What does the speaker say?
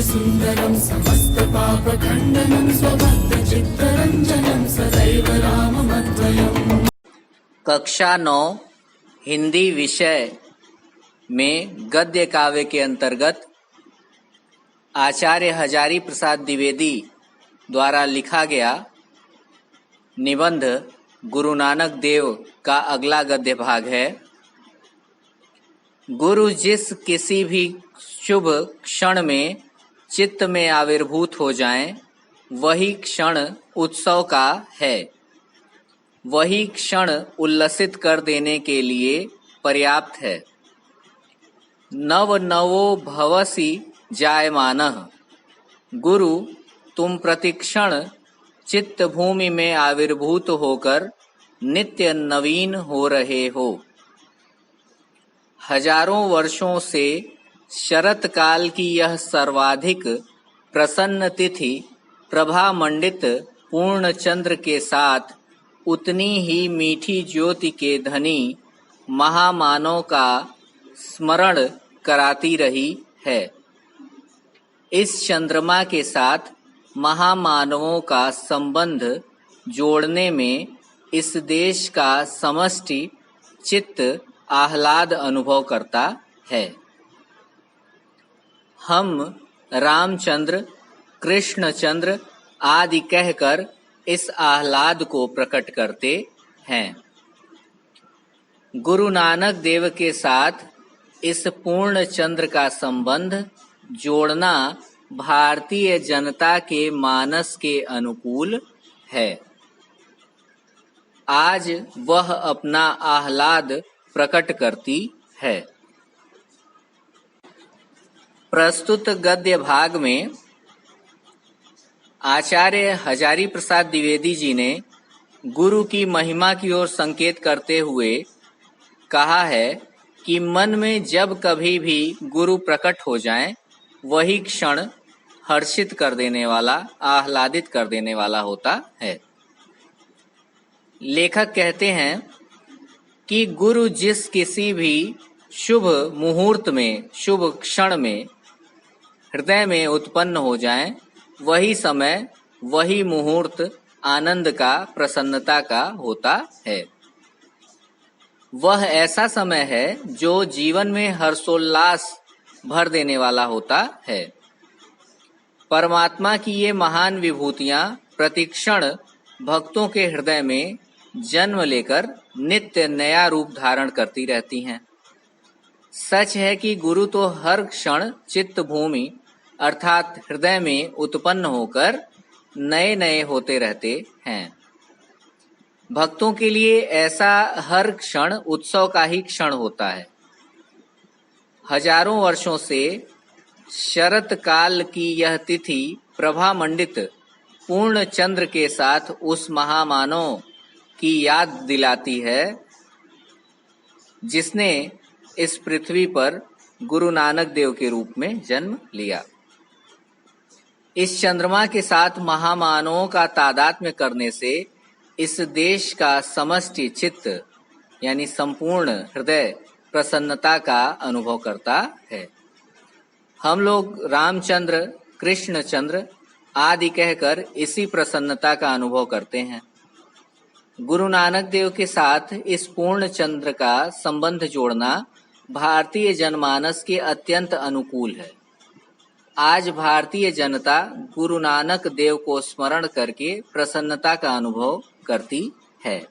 सुन्दरं समस्तपापखण्डनं स्वभक्तचित्तरञ्जनं सदैव राममद्वयम्। कक्षा 9 हिंदी विषय में गद्य काव्य के अंतर्गत आचार्य हजारी प्रसाद द्विवेदी द्वारा लिखा गया निबंध गुरु नानक देव का अगला गद्य भाग है। गुरु जिस किसी भी शुभ क्षण में चित्त में आविर्भूत हो जाएं, वही क्षण उत्सव का है। वही क्षण उल्लसित कर देने के लिए पर्याप्त है। नव नवो भवसि जायमानः। गुरु तुम प्रतिक्षण चित्त भूमि में आविर्भूत होकर नित्य नवीन हो रहे हो। हजारों वर्षों से शरत काल की यह सर्वाधिक प्रसन्न तिथि प्रभा मंडित पूर्ण चंद्र के साथ उतनी ही मीठी ज्योति के धनी महामानव का स्मरण कराती रही है। इस चंद्रमा के साथ महामानवों का संबंध जोड़ने में इस देश का समष्टि चित्त आह्लाद अनुभव करता है। हम रामचंद्र, कृष्णचंद्र आदि कहकर इस आह्लाद को प्रकट करते हैं। गुरु नानक देव के साथ इस पूर्ण चंद्र का संबंध जोड़ना भारतीय जनता के मानस के अनुकूल है। आज वह अपना आह्लाद प्रकट करती है। प्रस्तुत गद्य भाग में आचार्य हजारी प्रसाद द्विवेदी जी ने गुरु की महिमा की ओर संकेत करते हुए कहा है कि मन में जब कभी भी गुरु प्रकट हो जाएं, वही क्षण हर्षित कर देने वाला, आह्लादित कर देने वाला होता है। लेखक कहते हैं कि गुरु जिस किसी भी शुभ मुहूर्त में, शुभ क्षण में हृदय में उत्पन्न हो जाएं, वही समय, वही मुहूर्त आनंद का, प्रसन्नता का होता है। वह ऐसा समय है जो जीवन में हर्षोल्लास भर देने वाला होता है। परमात्मा की ये महान विभूतियां प्रतिक्षण भक्तों के हृदय में जन्म लेकर नित्य नया रूप धारण करती रहती हैं। सच है कि गुरु तो हर क्षण चित्त भूमि अर्थात हृदय में उत्पन्न होकर नए नए होते रहते हैं। भक्तों के लिए ऐसा हर क्षण उत्सव का ही क्षण होता है। हजारों वर्षों से शरत काल की यह तिथि प्रभा मंडित पूर्ण चंद्र के साथ उस महामानव की याद दिलाती है जिसने इस पृथ्वी पर गुरु नानक देव के रूप में जन्म लिया। इस चंद्रमा के साथ महामानवों का तादात्म्य करने से इस देश का समष्टि चित्त यानी संपूर्ण हृदय प्रसन्नता का अनुभव करता है। हम लोग रामचंद्र, कृष्णचंद्र आदि कहकर इसी प्रसन्नता का अनुभव करते हैं। गुरु नानक देव के साथ इस पूर्ण चंद्र का संबंध जोड़ना भारतीय जनमानस के अत्यंत अनुकूल है। आज भारतीय जनता गुरु नानक देव को स्मरण करके प्रसन्नता का अनुभव करती है।